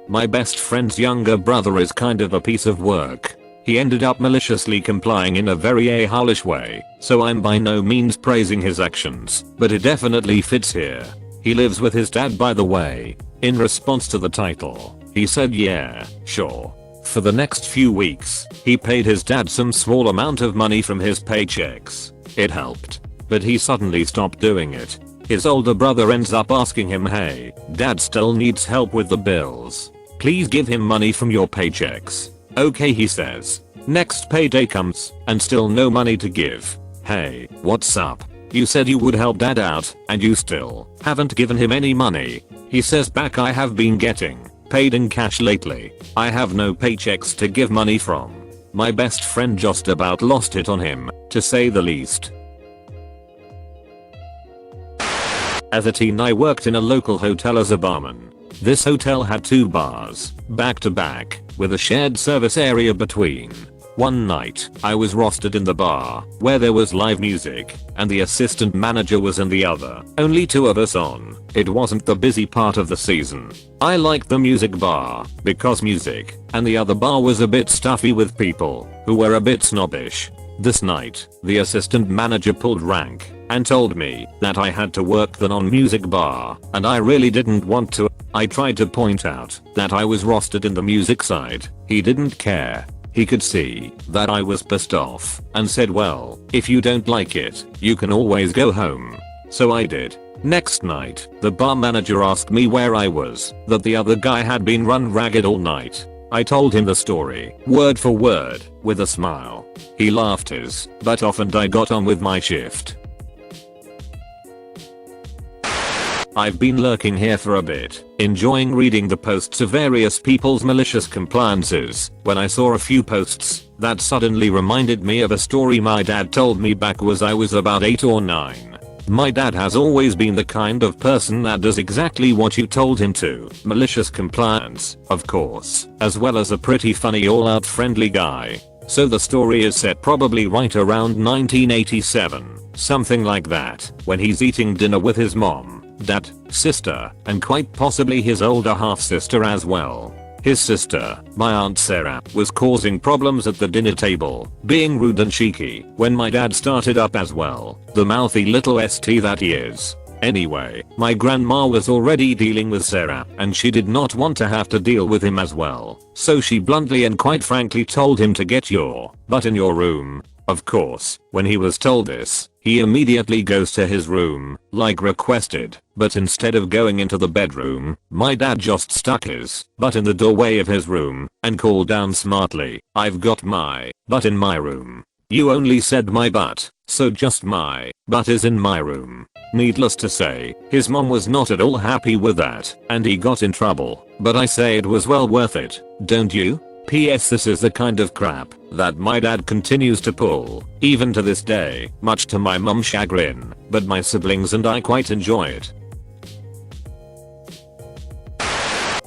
My best friend's younger brother is kind of a piece of work. He ended up maliciously complying in a very a-holish way, so I'm by no means praising his actions, but it definitely fits here. He lives with his dad, by the way. In response to the title, he said yeah, sure. For the next few weeks, he paid his dad some small amount of money from his paychecks. It helped. But he suddenly stopped doing it. His older brother ends up asking him, hey, dad still needs help with the bills. Please give him money from your paychecks. Okay, he says. Next payday comes, and still no money to give. Hey, what's up? You said you would help dad out, and you still haven't given him any money. He says back, I have been getting paid in cash lately. I have no paychecks to give money from. My best friend just about lost it on him, to say the least. As a teen, I worked in a local hotel as a barman. This hotel had 2 bars, back to back, with a shared service area between. One night, I was rostered in the bar, where there was live music, and the assistant manager was in the other. Only 2 of us on. It wasn't the busy part of the season. I liked the music bar, because music, and the other bar was a bit stuffy with people, who were a bit snobbish. This night, the assistant manager pulled rank, and told me that I had to work the non-music bar, and I really didn't want to. I tried to point out that I was rostered in the music side. He didn't care. He could see that I was pissed off, and said, well, if you don't like it, you can always go home. So I did. Next night, the bar manager asked me where I was, that the other guy had been run ragged all night. I told him the story, word for word, with a smile. He laughed his butt off and I got on with my shift. I've been lurking here for a bit, enjoying reading the posts of various people's malicious compliances, when I saw a few posts that suddenly reminded me of a story my dad told me back was I was about 8 or 9. My dad has always been the kind of person that does exactly what you told him to. Malicious compliance, of course, as well as a pretty funny all-out friendly guy. So the story is set probably right around 1987, something like that, when he's eating dinner with his mom, dad, sister, and quite possibly his older half-sister as well. His sister, my Aunt Sarah, was causing problems at the dinner table, being rude and cheeky, when my dad started up as well, the mouthy little ST that he is. Anyway, my grandma was already dealing with Sarah, and she did not want to have to deal with him as well, so she bluntly and quite frankly told him to get your butt in your room. Of course, when he was told this, he immediately goes to his room, like requested, but instead of going into the bedroom, my dad just stuck his butt in the doorway of his room, and called down smartly, I've got my butt in my room. You only said my butt, so just my butt is in my room. Needless to say, his mom was not at all happy with that, and he got in trouble, but I say it was well worth it, don't you? PS, this is the kind of crap that my dad continues to pull, even to this day, much to my mom's chagrin, but my siblings and I quite enjoy it.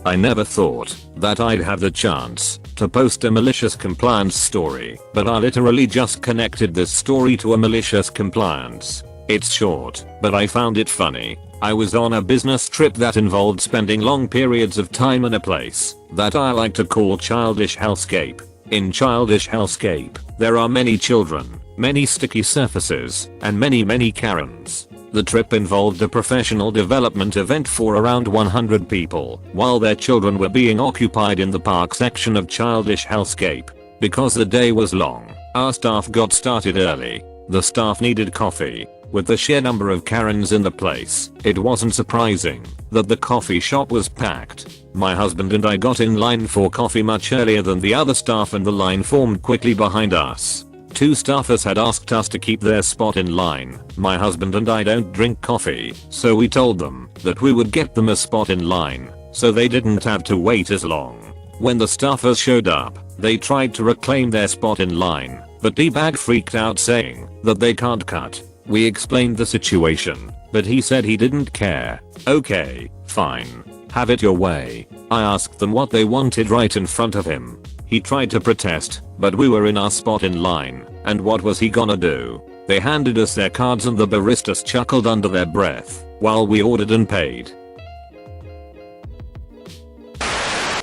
I never thought that I'd have the chance to post a malicious compliance story, but I literally just connected this story to a malicious compliance. It's short, but I found it funny. I was on a business trip that involved spending long periods of time in a place that I like to call childish hellscape. In childish hellscape, there are many children, many sticky surfaces, and many Karens. The trip involved a professional development event for around 100 people, while their children were being occupied in the park section of childish hellscape. Because the day was long, our staff got started early. The staff needed coffee. With the sheer number of Karens in the place, it wasn't surprising that the coffee shop was packed. My husband and I got in line for coffee much earlier than the other staff, and the line formed quickly behind us. 2 staffers had asked us to keep their spot in line. My husband and I don't drink coffee, so we told them that we would get them a spot in line, so they didn't have to wait as long. When the staffers showed up, they tried to reclaim their spot in line, but D-Bag freaked out saying that they can't cut. We explained the situation, but he said he didn't care. Okay, fine. Have it your way. I asked them what they wanted right in front of him. He tried to protest, but we were in our spot in line, and what was he gonna do? They handed us their cards and the baristas chuckled under their breath while we ordered and paid.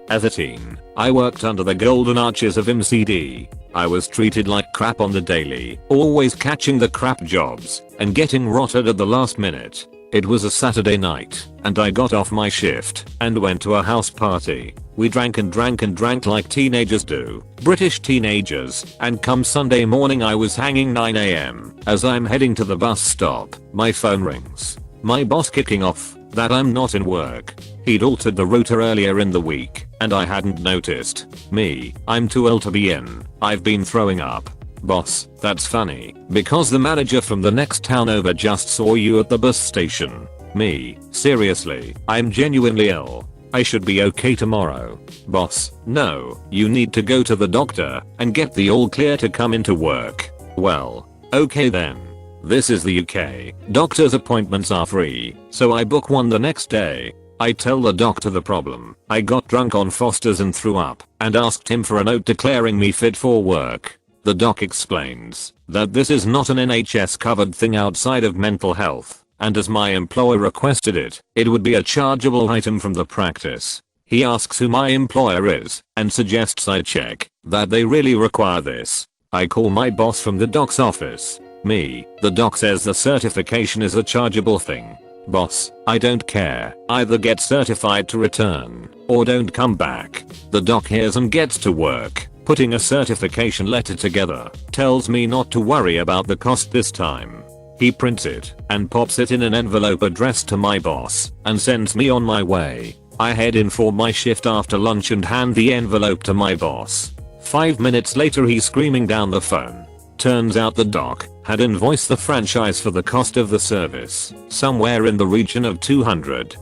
As a teen, I worked under the golden arches of MCD. I was treated like crap on the daily, always catching the crap jobs and getting rotted at the last minute. It was a Saturday night, and I got off my shift and went to a house party. We drank and drank and drank like teenagers do, British teenagers, and come Sunday morning I was hanging 9 AM. As I'm heading to the bus stop, my phone rings. My boss kicking off that I'm not in work. He'd altered the rota earlier in the week, and I hadn't noticed. Me, I'm too ill to be in. I've been throwing up. Boss, that's funny, because the manager from the next town over just saw you at the bus station. Me, seriously, I'm genuinely ill. I should be okay tomorrow. Boss, no, you need to go to the doctor and get the all clear to come into work. Well, okay then. This is the UK. Doctor's appointments are free, so I book one the next day. I tell the doctor the problem. I got drunk on Foster's and threw up, and asked him for a note declaring me fit for work. The doc explains that this is not an NHS covered thing outside of mental health, and as my employer requested it, it would be a chargeable item from the practice. He asks who my employer is, and suggests I check that they really require this. I call my boss from the doc's office. Me, the doc says the certification is a chargeable thing. Boss, I don't care. Either get certified to return, or don't come back. The doc hears and gets to work, putting a certification letter together, tells me not to worry about the cost this time. He prints it and pops it in an envelope addressed to my boss and sends me on my way. I head in for my shift after lunch and hand the envelope to my boss. 5 minutes later he's screaming down the phone. Turns out the doc had invoiced the franchise for the cost of the service, somewhere in the region of 200.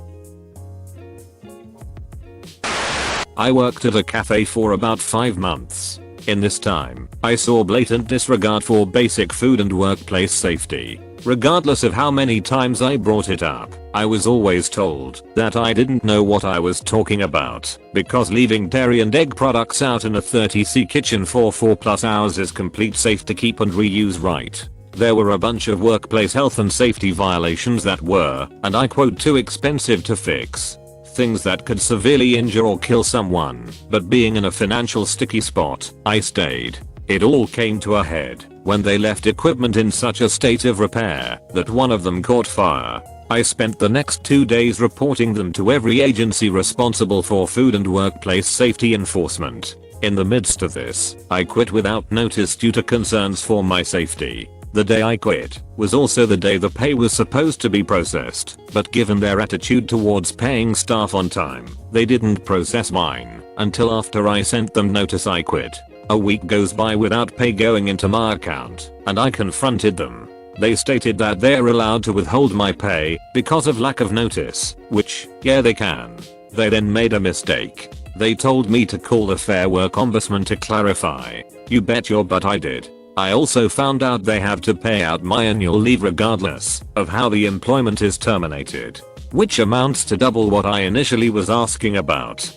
I worked at a cafe for about 5 months. In this time, I saw blatant disregard for basic food and workplace safety. Regardless of how many times I brought it up, I was always told that I didn't know what I was talking about, because leaving dairy and egg products out in a 30°C kitchen for 4+ hours is complete safe to keep and reuse right. There were a bunch of workplace health and safety violations that were, and I quote, too expensive to fix. Things that could severely injure or kill someone, but being in a financial sticky spot, I stayed. It all came to a head when they left equipment in such a state of repair that one of them caught fire. I spent the next 2 days reporting them to every agency responsible for food and workplace safety enforcement. In the midst of this, I quit without notice due to concerns for my safety. The day I quit was also the day the pay was supposed to be processed, but given their attitude towards paying staff on time, they didn't process mine until after I sent them notice I quit. A week goes by without pay going into my account, and I confronted them. They stated that they're allowed to withhold my pay because of lack of notice, which, yeah, they can. They then made a mistake. They told me to call the Fair Work Ombudsman to clarify. You bet your butt I did. I also found out they have to pay out my annual leave regardless of how the employment is terminated, which amounts to double what I initially was asking about.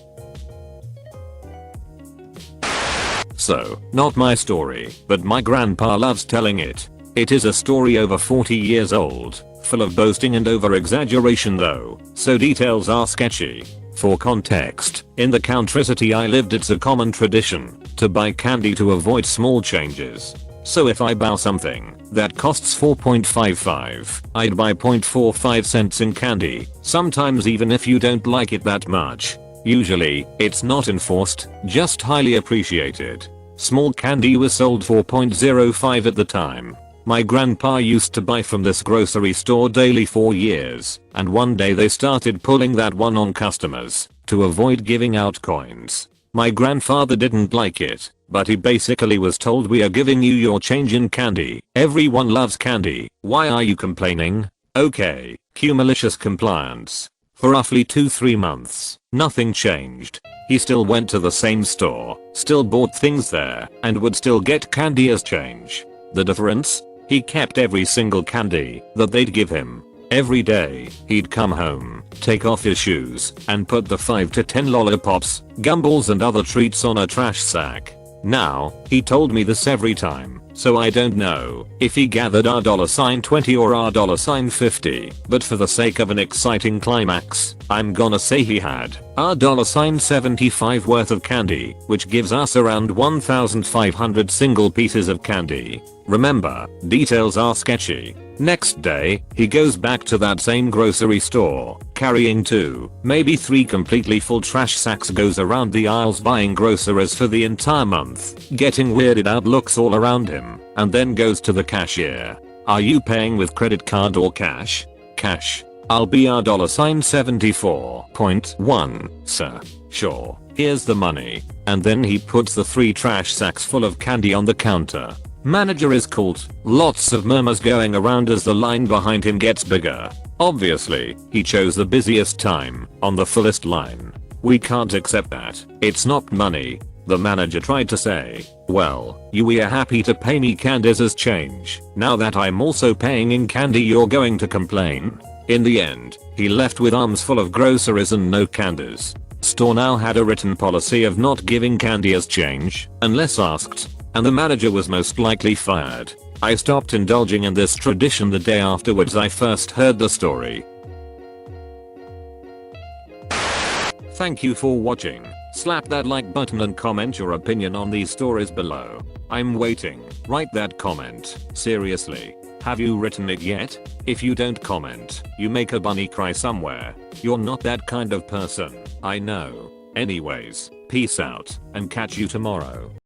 So, not my story, but my grandpa loves telling it. It is a story over 40 years old, full of boasting and over-exaggeration though, so details are sketchy. For context, in the country I lived it's a common tradition to buy candy to avoid small changes. So if I buy something that costs 4.55, I'd buy 0.45 cents in candy, sometimes even if you don't like it that much. Usually, it's not enforced, just highly appreciated. Small candy was sold for 0.05 at the time. My grandpa used to buy from this grocery store daily for years, and one day they started pulling that one on customers to avoid giving out coins. My grandfather didn't like it, but he basically was told, we are giving you your change in candy. Everyone loves candy. Why are you complaining? Okay, cue malicious compliance. For roughly 2-3 months, nothing changed. He still went to the same store, still bought things there, and would still get candy as change. The difference? He kept every single candy that they'd give him. Every day, he'd come home, take off his shoes, and put the 5 to 10 lollipops, gumballs and other treats on a trash sack. Now, he told me this every time, so I don't know if he gathered $20 or $50, but for the sake of an exciting climax, I'm gonna say he had $75 worth of candy, which gives us around 1,500 single pieces of candy. Remember, details are sketchy. Next day, he goes back to that same grocery store, carrying 2, maybe 3 completely full trash sacks, goes around the aisles buying groceries for the entire month, getting weirded out looks all around him, and then goes to the cashier. Are you paying with credit card or cash? Cash. I'll be $74.1, sir. Sure, here's the money. And then he puts the 3 trash sacks full of candy on the counter. Manager is called. Lots of murmurs going around as the line behind him gets bigger. Obviously, he chose the busiest time, on the fullest line. We can't accept that. It's not money. The manager tried to say, well, you were happy to pay me candies as change. Now that I'm also paying in candy, you're going to complain? In the end, he left with arms full of groceries and no candies. Store now had a written policy of not giving candy as change, unless asked, and the manager was most likely fired. I stopped indulging in this tradition the day afterwards I first heard the story. Thank you for watching. Slap that like button and comment your opinion on these stories below. I'm waiting. Write that comment. Seriously. Have you written it yet? If you don't comment, you make a bunny cry somewhere. You're not that kind of person. I know. Anyways, peace out and catch you tomorrow.